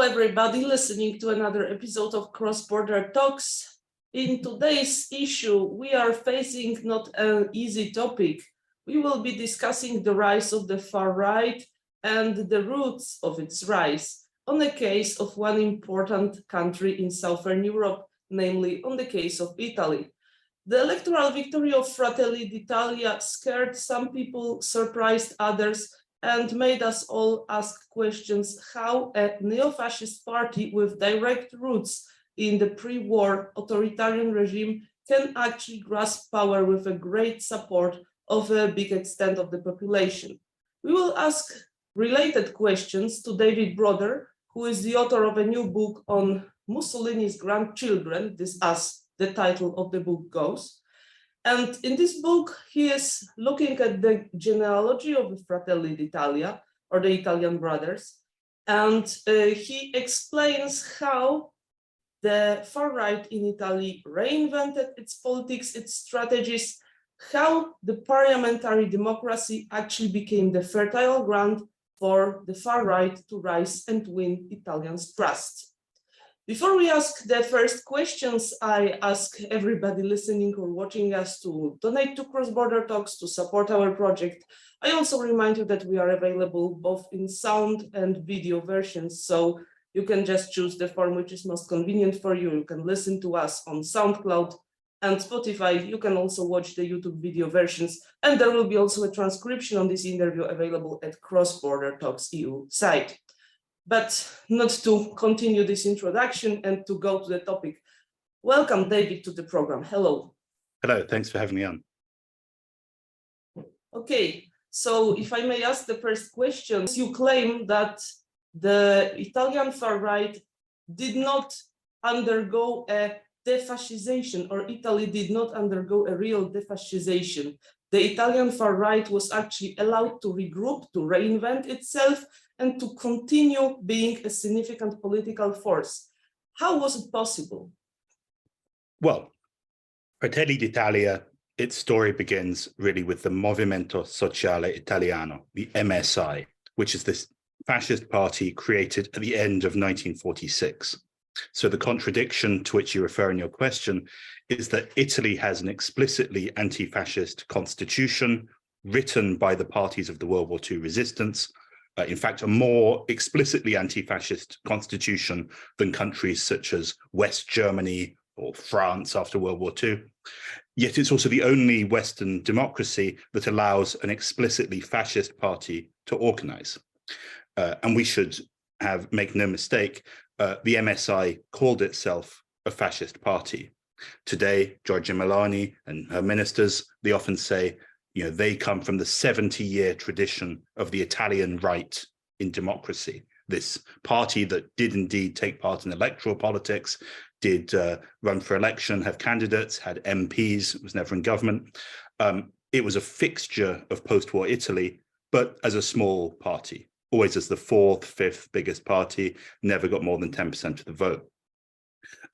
everybody listening to another episode of Cross-Border Talks. In today's issue, we are facing not an easy topic. We will be discussing the rise of the far right and the roots of its rise on the case of one important country in Southern Europe, namely on the case of Italy. The electoral victory of Fratelli D'Italia scared some people, surprised others, and made us all ask questions how a neo-fascist party with direct roots in the pre-war authoritarian regime can actually grasp power with a great support of a big extent of the population. We will ask related questions to David Broder, who is the author of a new book on Mussolini's grandchildren, this as the title of the book goes. And in this book, he is looking at the genealogy of the Fratelli D'Italia, or the Italian brothers, and he explains how the far right in Italy reinvented its politics, its strategies, how the parliamentary democracy actually became the fertile ground for the far right to rise and win Italians' trust. Before we ask the first questions, I ask everybody listening or watching us to donate to Cross-Border Talks to support our project. I also remind you that we are available both in sound and video versions, so you can just choose the form which is most convenient for you. You can listen to us on SoundCloud and Spotify. You can also watch the YouTube video versions, and there will be also a transcription on this interview available at Cross-Border Talks EU site. But not to continue this introduction and to go to the topic. Welcome, David, to the program. Hello. Hello, thanks for having me on. Okay, so if I may ask the first question, you claim that the Italian far right did not undergo a defascisation, or Italy did not undergo a real defascisation. The Italian far right was actually allowed to regroup, to reinvent itself, and to continue being a significant political force. How was it possible? Well, Fratelli d'Italia, its story begins really with the Movimento Sociale Italiano, the MSI, which is this fascist party created at the end of 1946. So the contradiction to which you refer in your question is that Italy has an explicitly anti-fascist constitution written by the parties of the World War II resistance, in fact, a more explicitly anti-fascist constitution than countries such as West Germany or France after World War II. Yet it's also the only Western democracy that allows an explicitly fascist party to organize. And we should make no mistake, the MSI called itself a fascist party. Today, Giorgia Melon and her ministers, they often say, they come from the 70-year tradition of the Italian right in democracy. This party that did indeed take part in electoral politics, did run for election, have candidates, had MPs, was never in government. It was a fixture of post-war Italy, but as a small party, always as the fourth, fifth biggest party, never got more than 10% of the vote.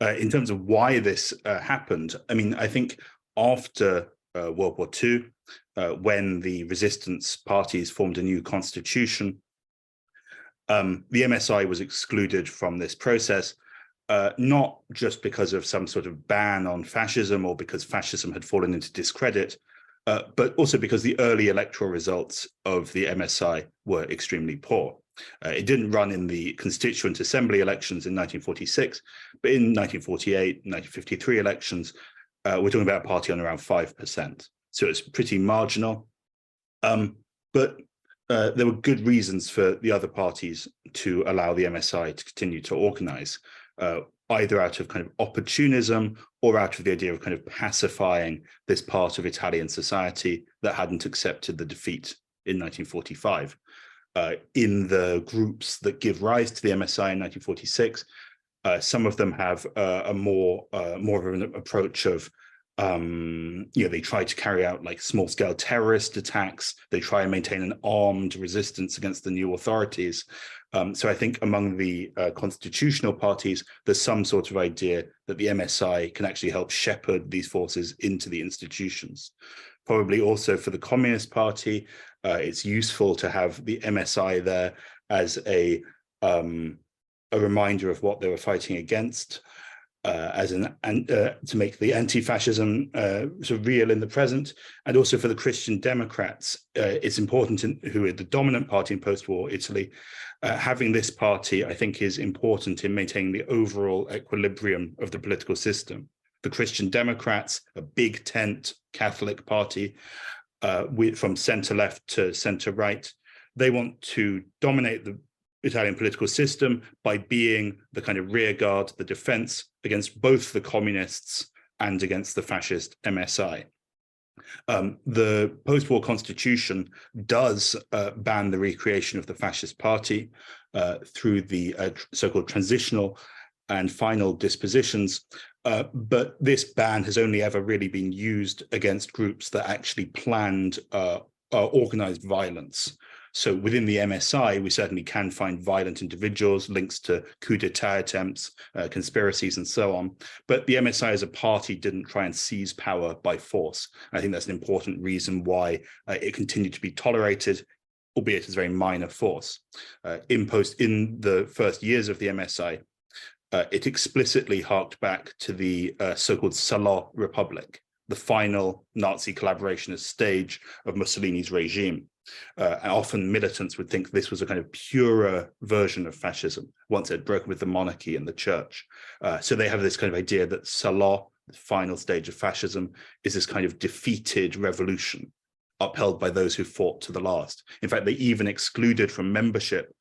In terms of why this happened, I think after World War II, when the resistance parties formed a new constitution, the MSI was excluded from this process, not just because of some sort of ban on fascism or because fascism had fallen into discredit, but also because the early electoral results of the MSI were extremely poor. It didn't run in the Constituent Assembly elections in 1946, but in 1948, 1953 elections, we're talking about a party on around 5%. So it's pretty marginal. But there were good reasons for the other parties to allow the MSI to continue to organize, either out of kind of opportunism or out of the idea of kind of pacifying this part of Italian society that hadn't accepted the defeat in 1945. In the groups that give rise to the MSI in 1946, some of them have a more of an approach of they try to carry out like small-scale terrorist attacks. They try and maintain an armed resistance against the new authorities. So I think among the constitutional parties, there's some sort of idea that the MSI can actually help shepherd these forces into the institutions. Probably also for the Communist Party, it's useful to have the MSI there as a a reminder of what they were fighting against, to make the anti-fascism sort of real in the present. And also for the Christian Democrats, it's important, who are the dominant party in post-war Italy, having this party, I think, is important in maintaining the overall equilibrium of the political system. The Christian Democrats, a big tent Catholic party, from center-left to center-right, they want to dominate the Italian political system by being the kind of rear guard, the defense against both the communists and against the fascist MSI. The post-war constitution does ban the recreation of the fascist party through the so-called transitional and final dispositions, but this ban has only ever really been used against groups that actually planned organized violence. So within the MSI, we certainly can find violent individuals, links to coup d'etat attempts, conspiracies, and so on. But the MSI as a party didn't try and seize power by force. I think that's an important reason why it continued to be tolerated, albeit as a very minor force. In the first years of the MSI, it explicitly harked back to the so-called Salò Republic, the final Nazi collaborationist stage of Mussolini's regime. And often militants would think this was a kind of purer version of fascism, once it had broken with the monarchy and the church. So they have this kind of idea that Salò, the final stage of fascism, is this kind of defeated revolution upheld by those who fought to the last. In fact, they even excluded from membership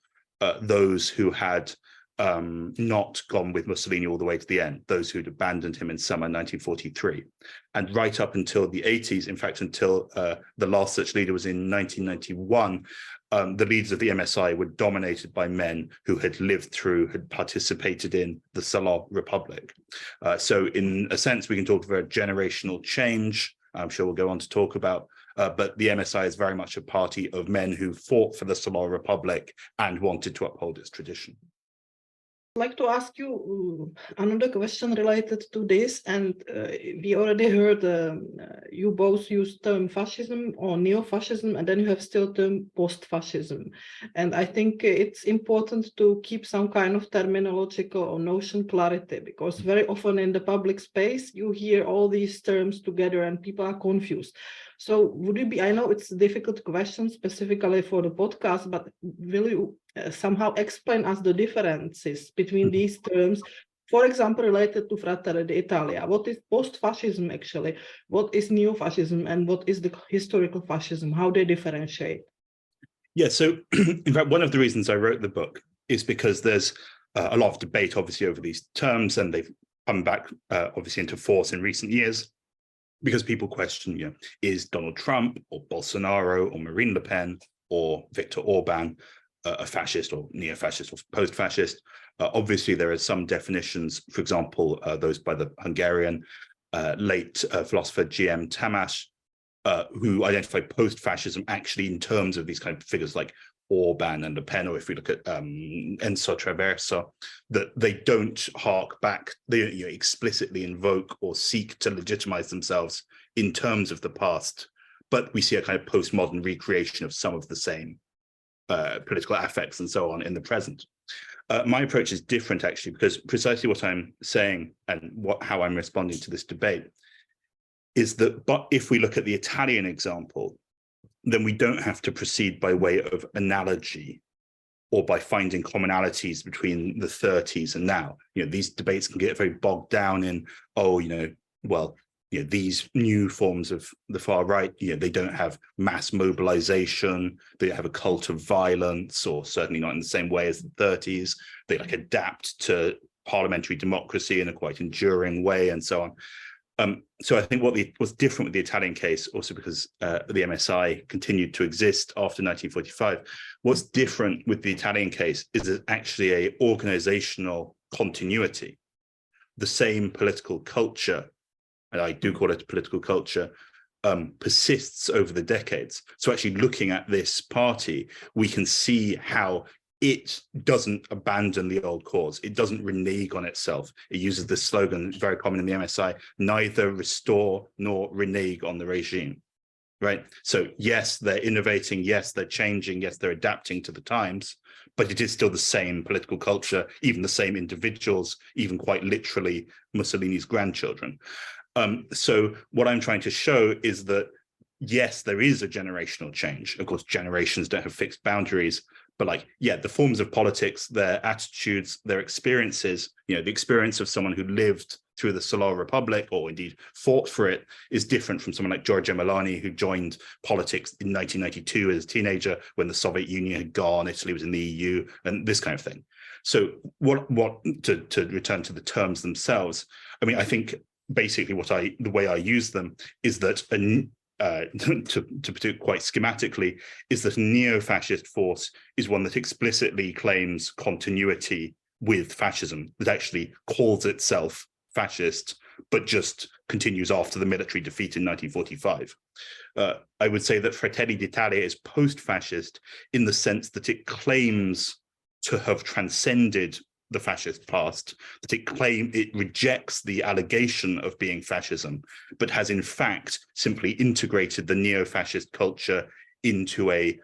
those who had not gone with Mussolini all the way to the end, those who'd abandoned him in summer 1943. And right up until the 80s, in fact, until the last such leader was in 1991, the leaders of the MSI were dominated by men who had participated in the Salò Republic. So in a sense, we can talk about generational change. I'm sure we'll go on to talk about, but the MSI is very much a party of men who fought for the Salò Republic and wanted to uphold its tradition. I'd like to ask you another question related to this, and we already heard you both use term fascism or neo-fascism, and then you have still term post-fascism. And I think it's important to keep some kind of terminological or notion clarity, because very often in the public space, you hear all these terms together and people are confused. So would it be, I know it's a difficult question specifically for the podcast, but will you somehow explain us the differences between these terms, for example, related to Fratelli D'Italia? What is post-fascism actually? What is neo-fascism, and what is the historical fascism? How they differentiate? Yeah, so in fact, one of the reasons I wrote the book is because there's a lot of debate, obviously, over these terms, and they've come back, obviously, into force in recent years, because people question, is Donald Trump or Bolsonaro or Marine Le Pen or Viktor Orban a fascist or neo-fascist or post-fascist? Obviously, there are some definitions, for example, those by the Hungarian late philosopher G.M. Tamás, who identify post-fascism actually in terms of these kind of figures like Orban and Le Pen, or if we look at Enzo Traverso, that they don't hark back, they explicitly invoke or seek to legitimize themselves in terms of the past, but we see a kind of postmodern recreation of some of the same political affects and so on in the present. My approach is different, actually, because precisely what I'm saying and how I'm responding to this debate is that, but if we look at the Italian example, then we don't have to proceed by way of analogy or by finding commonalities between the 30s and now. These debates can get very bogged down in, these new forms of the far right, they don't have mass mobilization, they don't have a cult of violence, or certainly not in the same way as the 30s. They adapt to parliamentary democracy in a quite enduring way, and so on. So I think what's different with the Italian case, also because the MSI continued to exist after 1945, what's different with the Italian case is that actually a organizational continuity. The same political culture, and I do call it a political culture, persists over the decades. So actually looking at this party, we can see how it doesn't abandon the old cause. It doesn't renege on itself. It uses this slogan, very common in the MSI, neither restore nor renege on the regime, right? So yes, they're innovating. Yes, they're changing. Yes, they're adapting to the times, but it is still the same political culture, even the same individuals, even quite literally Mussolini's grandchildren. So what I'm trying to show is that, yes, there is a generational change. Of course, generations don't have fixed boundaries, but like, yeah, the forms of politics, their attitudes, their experiences, you know, the experience of someone who lived through the Solar Republic or indeed fought for it is different from someone like Giorgia Melon, who joined politics in 1992 as a teenager when the Soviet Union had gone, Italy was in the EU, and this kind of thing. So to return to the terms themselves, I mean, I think basically the way I use them is that to put it quite schematically, is that a neo-fascist force is one that explicitly claims continuity with fascism, that actually calls itself fascist, but just continues after the military defeat in 1945. I would say that Fratelli d'Italia is post-fascist in the sense that it claims to have transcended the fascist past, that it rejects the allegation of being fascism, but has in fact simply integrated the neo-fascist culture into a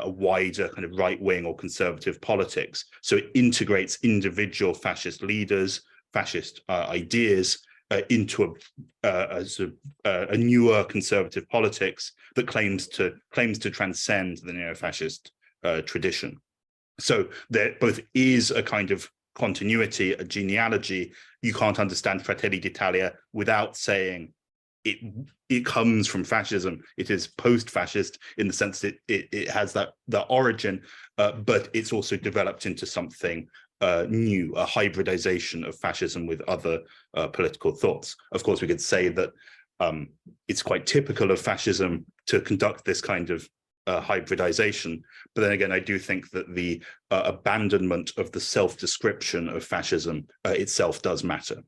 wider kind of right-wing or conservative politics. So it integrates individual fascist leaders, fascist ideas into a newer conservative politics that claims to transcend the neo-fascist tradition. So there both is a kind of continuity, a genealogy. You can't understand Fratelli d'Italia without saying it comes from fascism. It is post-fascist in the sense that it has the origin, but it's also developed into something new, a hybridization of fascism with other political thoughts. Of course, we could say that it's quite typical of fascism to conduct this kind of hybridization. But then again, I do think that the abandonment of the self-description of fascism itself does matter.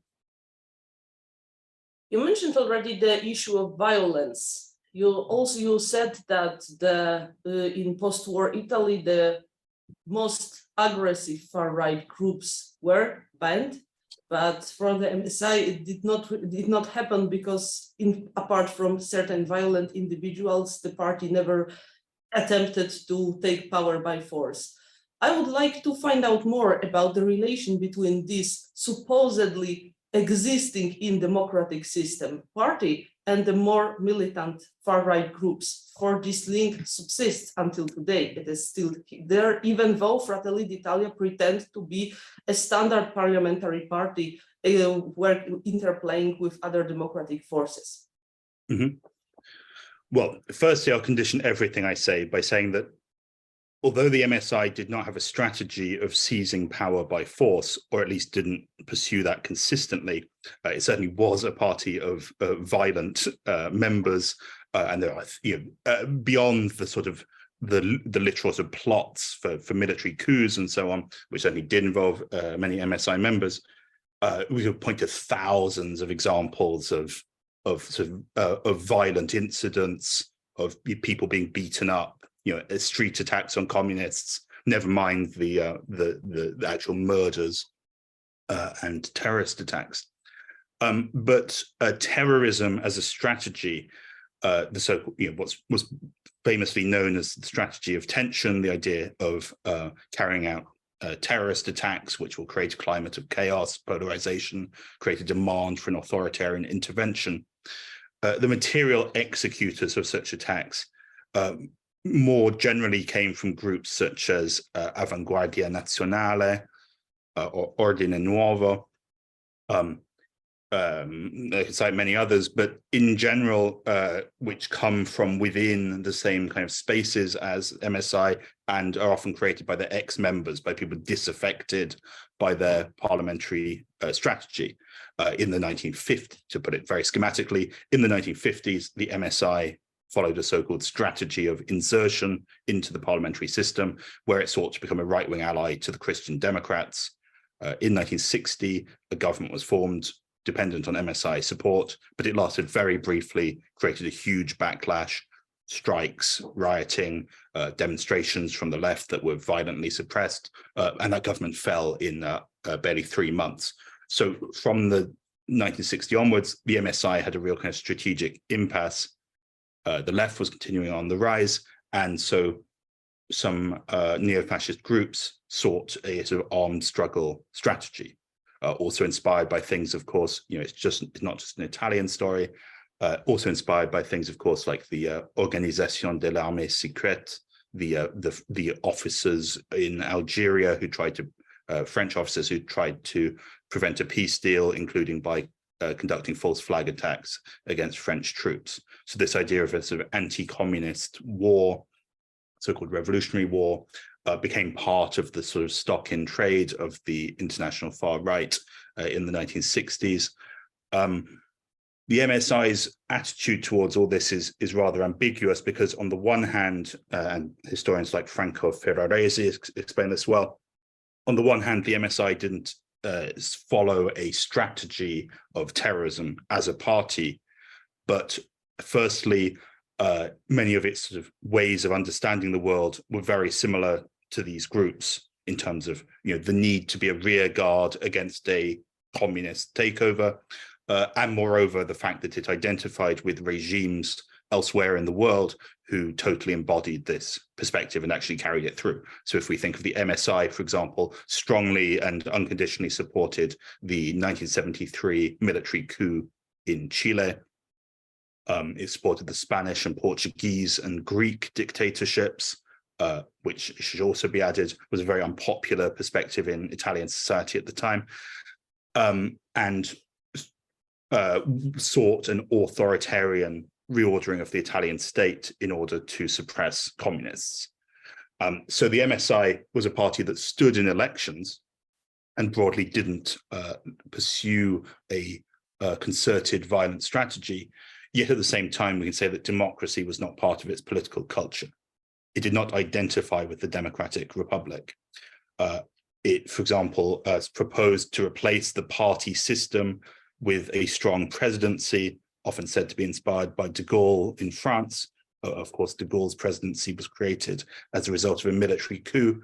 You mentioned already the issue of violence. You said that in post-war Italy, the most aggressive far-right groups were banned, but for the MSI, it did not happen because apart from certain violent individuals, the party never attempted to take power by force. I would like to find out more about the relation between this supposedly existing in democratic system party and the more militant far-right groups. For this link subsists until today. It is still there, even though Fratelli d'Italia pretend to be a standard parliamentary party interplaying with other democratic forces. Mm-hmm. Well, firstly, I'll condition everything I say by saying that although the MSI did not have a strategy of seizing power by force, or at least didn't pursue that consistently, it certainly was a party of violent members, and there are beyond the sort of the literal sort of plots for military coups and so on, which certainly did involve many MSI members. We could point to thousands of examples of violent incidents, of people being beaten up, street attacks on communists, never mind the actual murders and terrorist attacks. But terrorism as a strategy, what was famously known as the strategy of tension, the idea of carrying out terrorist attacks, which will create a climate of chaos, polarization, create a demand for an authoritarian intervention. The material executors of such attacks more generally came from groups such as Avanguardia Nazionale or Ordine Nuovo. I could cite many others, but in general, which come from within the same kind of spaces as MSI and are often created by their ex-members, by people disaffected by their parliamentary strategy. In the 1950s, to put it very schematically, in the 1950s, the MSI followed a so-called strategy of insertion into the parliamentary system, where it sought to become a right-wing ally to the Christian Democrats. In 1960, a government was formed dependent on MSI support, but it lasted very briefly, created a huge backlash, strikes, rioting, demonstrations from the left that were violently suppressed, and that government fell in barely 3 months. So from the 1960 onwards, the MSI had a real kind of strategic impasse. The left was continuing on the rise, and so some neo-fascist groups sought a sort of armed struggle strategy. Also inspired by things, of course, it's not just an Italian story. Also inspired by things, of course, like the Organisation de l'Armée Secrète, the officers in Algeria who tried to French officers who tried to prevent a peace deal, including by conducting false flag attacks against French troops. So this idea of a sort of anti-communist war, so-called revolutionary war, became part of the sort of stock in trade of the international far right in the 1960s. The MSI's attitude towards all this is rather ambiguous, because on the one hand, and historians like Franco Ferraresi explain this well, on the one hand, the MSI didn't follow a strategy of terrorism as a party, but firstly, many of its sort of ways of understanding the world were very similar to these groups in terms of the need to be a rear guard against a communist takeover, and moreover the fact that it identified with regimes elsewhere in the world who totally embodied this perspective and actually carried it through. So if we think of the MSI, for example, strongly and unconditionally supported the 1973 military coup in Chile. It supported the Spanish and Portuguese and Greek dictatorships, which should also be added, was a very unpopular perspective in Italian society at the time, and sought an authoritarian reordering of the Italian state in order to suppress communists. So the MSI was a party that stood in elections and broadly didn't pursue a concerted violent strategy. Yet at the same time, we can say that democracy was not part of its political culture. It did not identify with the Democratic Republic. It, for example, proposed to replace the party system with a strong presidency, often said to be inspired by de Gaulle in France. Of course, de Gaulle's presidency was created as a result of a military coup.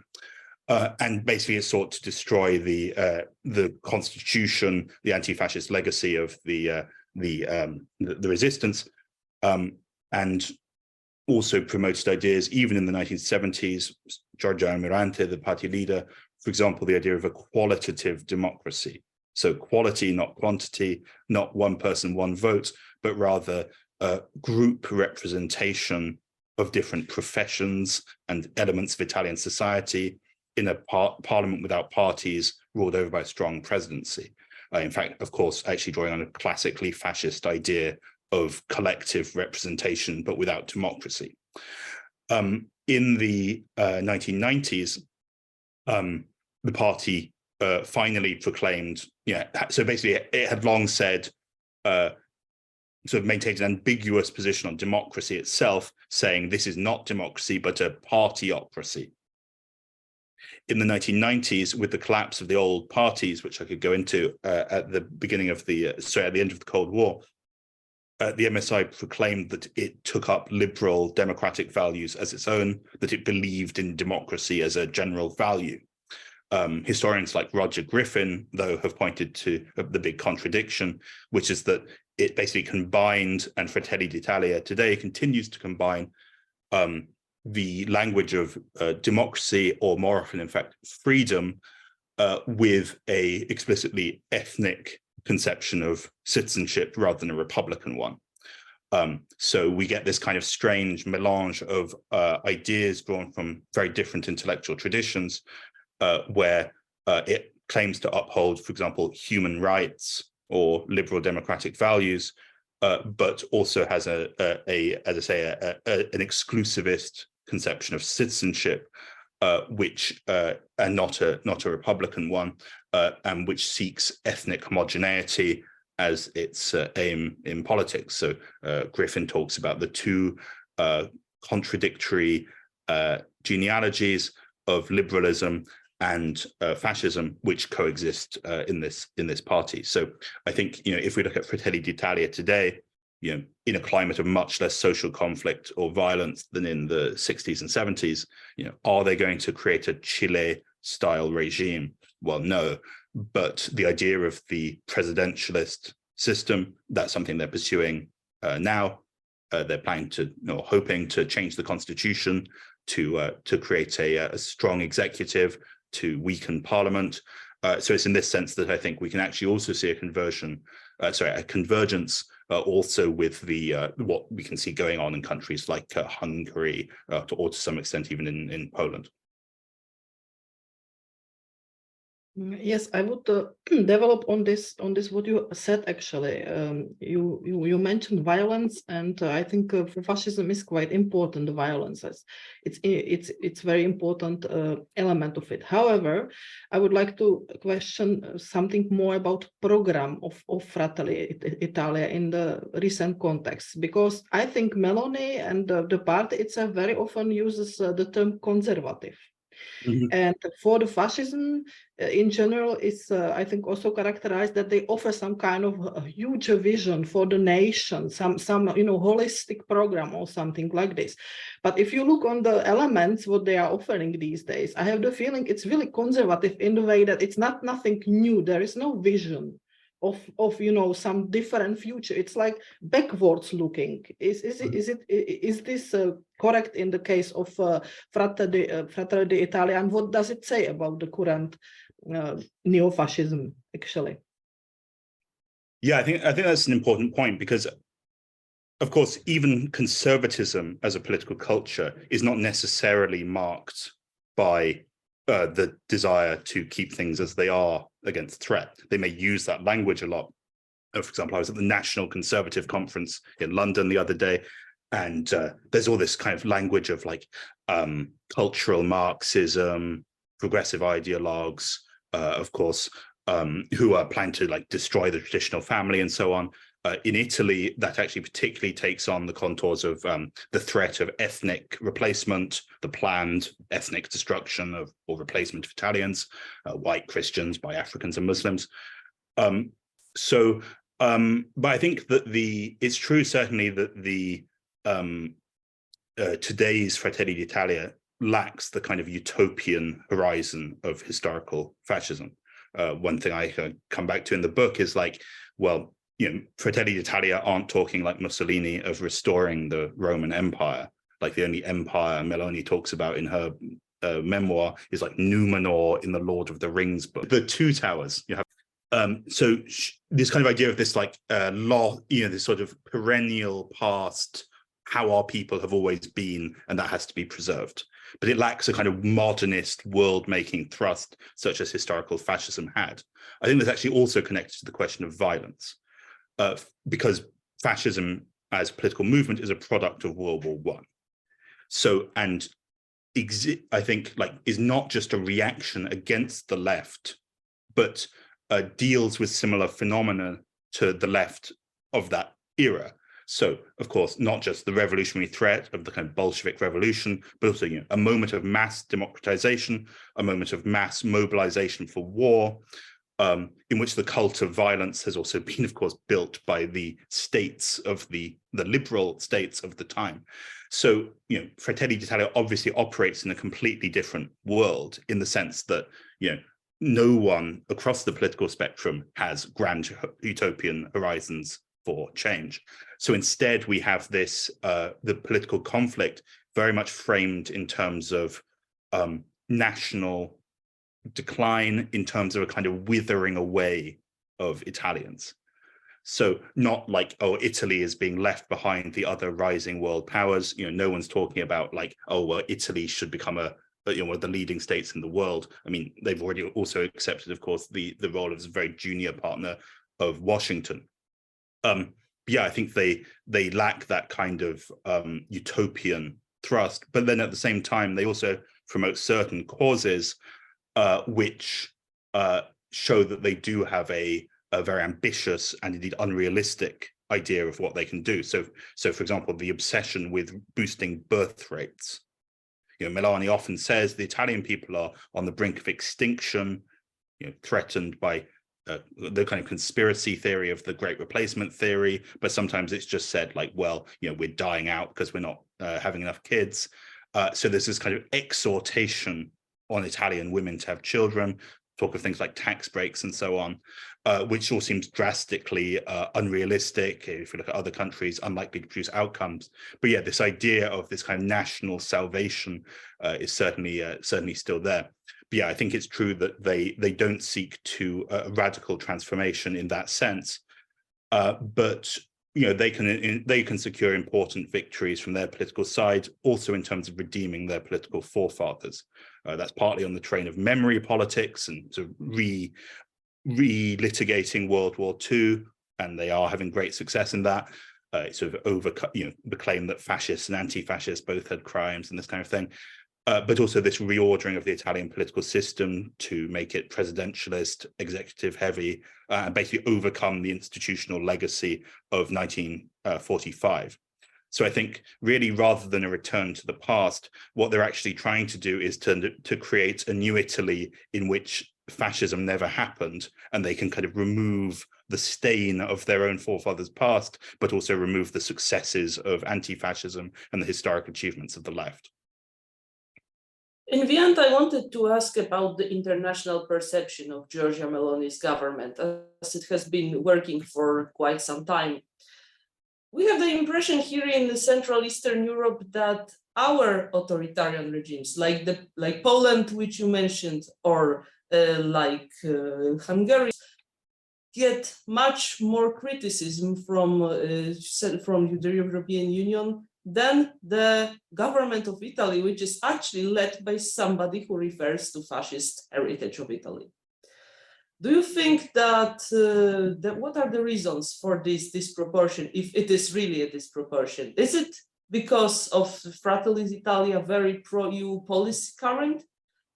And basically it sought to destroy the constitution, the anti-fascist legacy of the resistance, and also promoted ideas, even in the 1970s, Giorgia Melon, the party leader, for example, the idea of a qualitative democracy. So quality, not quantity, not one person, one vote, but rather group representation of different professions and elements of Italian society in a parliament without parties, ruled over by a strong presidency. In fact, of course, actually drawing on a classically fascist idea of collective representation, but without democracy. In the 1990s, the party finally proclaimed, so basically it had long said, sort of maintained an ambiguous position on democracy itself, saying this is not democracy, but a partyocracy. In the 1990s, with the collapse of the old parties, which I could go into at the beginning of the, at the end of the Cold War, the MSI proclaimed that it took up liberal democratic values as its own, that it believed in democracy as a general value. Historians like Roger Griffin, though, have pointed to the big contradiction, which is that it basically combined, and Fratelli D'Italia today continues to combine, the language of democracy, or more often, in fact, freedom, with a explicitly ethnic conception of citizenship rather than a Republican one. So we get this kind of strange melange of ideas drawn from very different intellectual traditions, where it claims to uphold, for example, human rights or liberal democratic values, but also has as I say, an exclusivist conception of citizenship, which and not a Republican one, and which seeks ethnic homogeneity as its aim in politics. So Griffin talks about the two contradictory genealogies of liberalism and fascism, which coexist in this party. So I think, if we look at Fratelli D'Italia today, in a climate of much less social conflict or violence than in the 60s and 70s, are they going to create a Chile-style regime? Well, no. But the idea of the presidentialist system, that's something they're pursuing now. They're planning to, hoping to change the constitution to create a strong executive to weaken parliament. So it's in this sense that I think we can actually also see a convergence also with the what we can see going on in countries like Hungary, or to some extent even in Poland. Yes, I would develop on this what you said. Actually, you mentioned violence, and I think for fascism is quite important. The violence, it's very important element of it. However, I would like to question something more about program of Fratelli Italia in the recent context, because I think Meloni and the party itself very often uses the term conservative. Mm-hmm. And for the fascism in general is, I think, also characterized that they offer some kind of a huge vision for the nation, some holistic program or something like this. But if you look on the elements what they are offering these days, I have the feeling it's really conservative in the way that it's nothing new. There is no vision of some different future. It's like backwards looking. Is this correct in the case of Fratelli D'Italia, and what does it say about the current neo-fascism actually? Yeah, I think that's an important point, because of course even conservatism as a political culture is not necessarily marked by the desire to keep things as they are against threat. They may use that language a lot. For example, I was at the National Conservative Conference in London the other day, and there's all this kind of language of like cultural Marxism, progressive ideologues, of course, who are planning to like destroy the traditional family and so on. In Italy, that actually particularly takes on the contours of the threat of ethnic replacement, the planned ethnic destruction of or replacement of Italians, white Christians by Africans and Muslims. But I think that it's true certainly that today's Fratelli d'Italia lacks the kind of utopian horizon of historical fascism. One thing I come back to in the book is like, well, Fratelli d'Italia aren't talking like Mussolini of restoring the Roman Empire. Like the only empire Meloni talks about in her memoir is like Numenor in the Lord of the Rings book. The Two Towers, you have. So this kind of idea of this like this sort of perennial past, how our people have always been, and that has to be preserved. But it lacks a kind of modernist world-making thrust, such as historical fascism had. I think that's actually also connected to the question of violence. Because fascism as political movement is a product of World War I. So, and I think like is not just a reaction against the left, but deals with similar phenomena to the left of that era. So, of course, not just the revolutionary threat of the kind of Bolshevik revolution, but also a moment of mass democratization, a moment of mass mobilization for war, in which the cult of violence has also been, of course, built by the states of the liberal states of the time. So, Fratelli d'Italia obviously operates in a completely different world, in the sense that, no one across the political spectrum has grand utopian horizons for change. So instead, we have this, the political conflict very much framed in terms of national decline, in terms of a kind of withering away of Italians. So not like, oh, Italy is being left behind the other rising world powers. No one's talking about like, oh, well, Italy should become one of the leading states in the world. I mean, they've already also accepted, of course, the role of a very junior partner of Washington. Yeah, I think they lack that kind of utopian thrust. But then at the same time, they also promote certain causes which show that they do have a very ambitious and indeed unrealistic idea of what they can do. So for example, the obsession with boosting birth rates. Meloni often says the Italian people are on the brink of extinction, threatened by the kind of conspiracy theory of the Great Replacement theory, but sometimes it's just said like, well, we're dying out because we're not having enough kids. So there's this kind of exhortation on Italian women to have children, talk of things like tax breaks and so on, which all seems drastically unrealistic. If you look at other countries, unlikely to produce outcomes. But yeah, this idea of this kind of national salvation is certainly still there. But yeah, I think it's true that they don't seek to a radical transformation in that sense, but they can secure important victories from their political side, also in terms of redeeming their political forefathers. That's partly on the train of memory politics and sort of re-litigating World War II, and they are having great success in that. Sort of overcut, the claim that fascists and anti-fascists both had crimes and this kind of thing. But also this reordering of the Italian political system to make it presidentialist, executive heavy, and basically overcome the institutional legacy of 1945. So I think really, rather than a return to the past, what they're actually trying to do is to create a new Italy in which fascism never happened, and they can kind of remove the stain of their own forefathers' past, but also remove the successes of anti-fascism and the historic achievements of the left. In the end, I wanted to ask about the international perception of Giorgia Meloni's government, as it has been working for quite some time. We have the impression here in Central Eastern Europe that our authoritarian regimes, like Poland, which you mentioned, or Hungary, get much more criticism from the European Union than the government of Italy, which is actually led by somebody who refers to fascist heritage of Italy. Do you think that, what are the reasons for this disproportion, if it is really a disproportion? Is it because of Fratelli D'Italia very pro-EU policy current?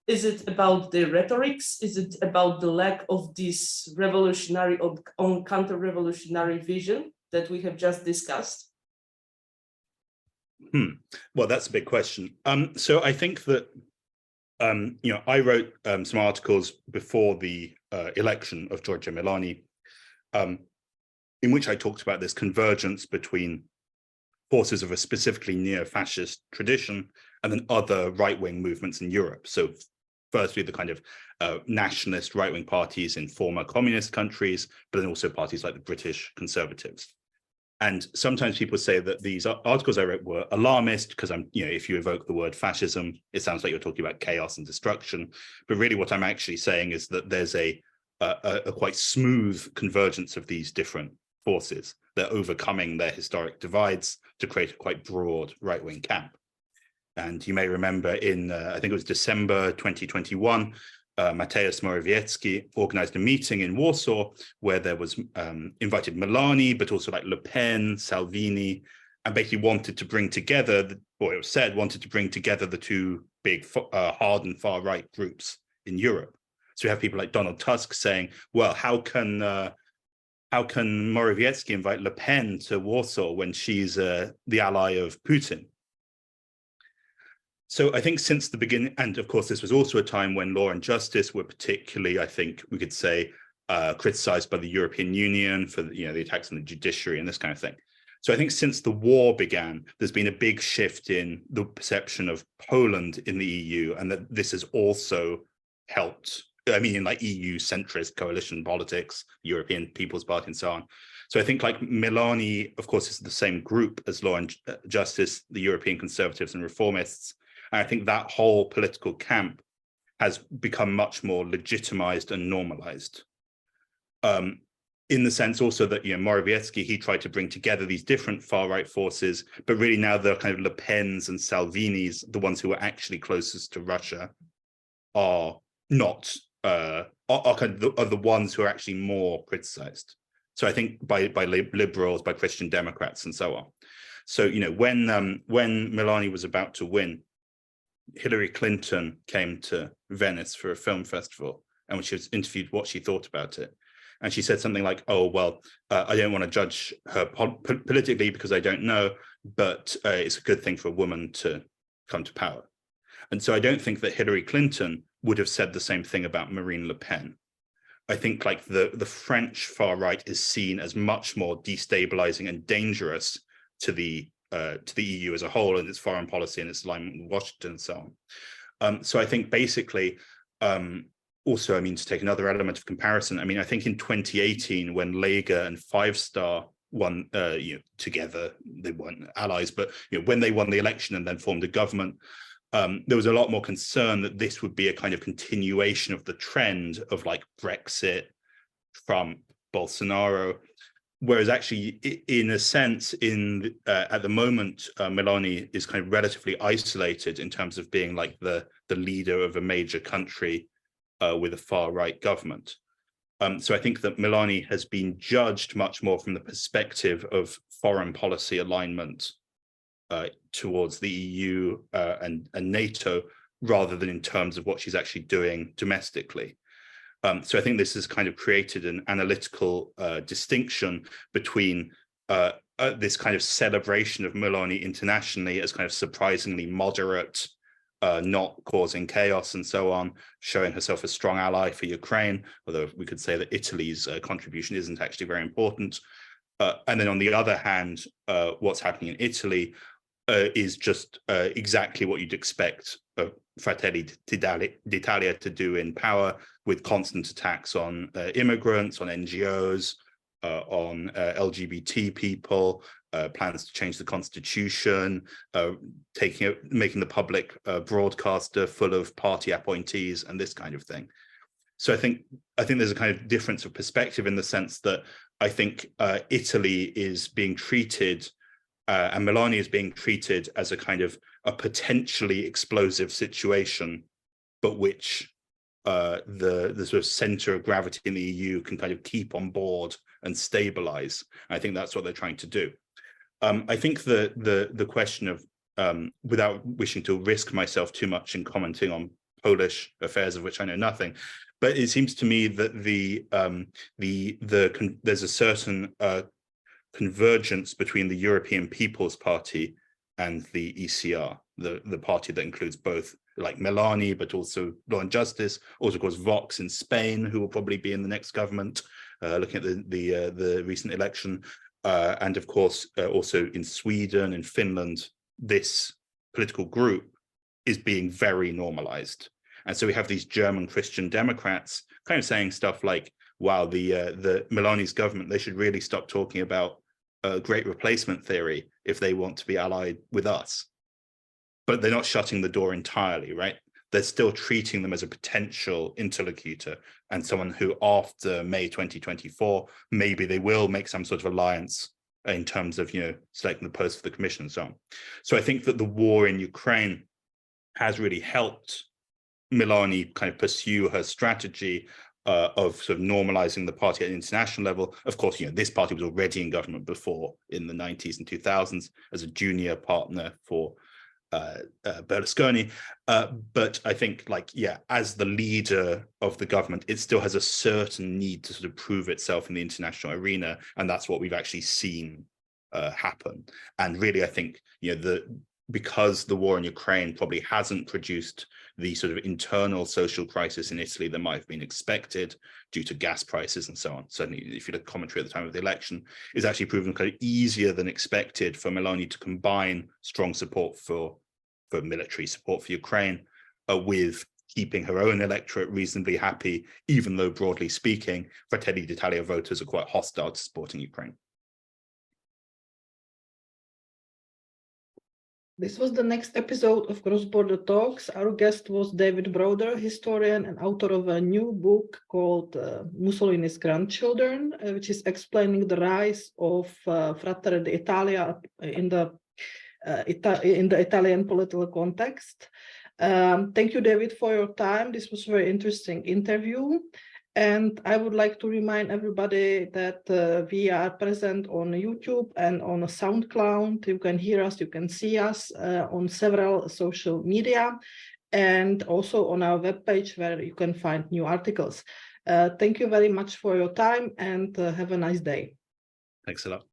Is it about the rhetorics? Is it about the lack of this revolutionary or counter-revolutionary vision that we have just discussed? Well, that's a big question. So I think that, I wrote some articles before the election of Giorgia Meloni, in which I talked about this convergence between forces of a specifically neo-fascist tradition and then other right-wing movements in Europe. So firstly, the kind of nationalist right-wing parties in former communist countries, but then also parties like the British Conservatives. And sometimes people say that these articles I wrote were alarmist because if you evoke the word fascism, it sounds like you're talking about chaos and destruction. But really what I'm actually saying is that there's a quite smooth convergence of these different forces. They're overcoming their historic divides to create a quite broad right-wing camp. And you may remember in, I think it was December 2021, Mateusz Morawiecki organized a meeting in Warsaw where there was invited Meloni, but also like Le Pen, Salvini, and basically wanted to bring together, or it was said, wanted to bring together the two big hard and far right groups in Europe. So we have people like Donald Tusk saying, well, how can Morawiecki invite Le Pen to Warsaw when she's the ally of Putin? So I think since the beginning, and of course, this was also a time when law and justice were particularly, I think we could say, criticized by the European Union for the attacks on the judiciary and this kind of thing. So I think since the war began, there's been a big shift in the perception of Poland in the EU, and that this has also helped, in like EU centrist coalition politics, European People's Party and so on. So I think like Meloni, of course, is the same group as Law and Justice, the European Conservatives and Reformists. And I think that whole political camp has become much more legitimized and normalized. In the sense also that, Morawiecki, he tried to bring together these different far-right forces, but really now the kind of Le Pens and Salvinis, the ones who are actually closest to Russia, are not, are the ones who are actually more criticized. So I think by liberals, by Christian Democrats and so on. So, when Meloni was about to win, Hillary Clinton came to Venice for a film festival, and when she was interviewed what she thought about it, and she said something like, oh, well, I don't want to judge her politically because I don't know, but it's a good thing for a woman to come to power. And so I don't think that Hillary Clinton would have said the same thing about Marine Le Pen. I think like the French far right is seen as much more destabilizing and dangerous to the EU as a whole and its foreign policy and its alignment with Washington and so on. So I think basically, also, to take another element of comparison, I think in 2018, when Lega and Five Star won, together, they weren't allies, but when they won the election and then formed a government, there was a lot more concern that this would be a kind of continuation of the trend of like Brexit, Trump, Bolsonaro, whereas actually, in a sense, at the moment, Meloni is kind of relatively isolated in terms of being like the leader of a major country with a far-right government. So I think that Meloni has been judged much more from the perspective of foreign policy alignment towards the EU and NATO, rather than in terms of what she's actually doing domestically. So I think this has kind of created an analytical distinction between this kind of celebration of Meloni internationally as kind of surprisingly moderate, not causing chaos and so on, showing herself a strong ally for Ukraine, although we could say that Italy's contribution isn't actually very important. And then on the other hand, what's happening in Italy is just exactly what you'd expect Fratelli D'Italia to do in power, with constant attacks on immigrants, on NGOs, on LGBT people, plans to change the constitution, making the public broadcaster full of party appointees and this kind of thing. So I think there's a kind of difference of perspective in the sense that I think Italy is being treated and Meloni is being treated as a kind of a potentially explosive situation, but which the sort of center of gravity in the EU can kind of keep on board and stabilize. And I think that's what they're trying to do. I think the question of, without wishing to risk myself too much in commenting on Polish affairs of which I know nothing, but it seems to me that there's a certain convergence between the European People's Party and the ECR, the party that includes both like Meloni, but also Law and Justice, also of course Vox in Spain, who will probably be in the next government, looking at the recent election, and of course also in Sweden and Finland, this political group is being very normalized. And so we have these German Christian Democrats kind of saying stuff like, wow, the Meloni's government, they should really stop talking about great replacement theory if they want to be allied with us. But they're not shutting the door entirely, right? They're still treating them as a potential interlocutor and someone who after May 2024, maybe they will make some sort of alliance in terms of, selecting the post for the commission and so on. So I think that the war in Ukraine has really helped Meloni kind of pursue her strategy of sort of normalizing the party at an international level. Of course, this party was already in government before in the 90s and 2000s as a junior partner for Berlusconi. But I think as the leader of the government, it still has a certain need to sort of prove itself in the international arena. And that's what we've actually seen happen. And really, I think, because the war in Ukraine probably hasn't produced the sort of internal social crisis in Italy that might have been expected due to gas prices and so on. Certainly, if you look at commentary at the time of the election, it's actually proven kind of easier than expected for Meloni to combine strong support for military support for Ukraine with keeping her own electorate reasonably happy, even though broadly speaking, Fratelli d'Italia voters are quite hostile to supporting Ukraine. This was the next episode of Cross Border Talks. Our guest was David Broder, historian and author of a new book called Mussolini's Grandchildren, which is explaining the rise of Fratelli d'Italia in the Italian political context. Thank you, David, for your time. This was a very interesting interview. And I would like to remind everybody that we are present on YouTube and on SoundCloud. You can hear us, you can see us on several social media, and also on our webpage where you can find new articles. Thank you very much for your time and have a nice day. Thanks a lot.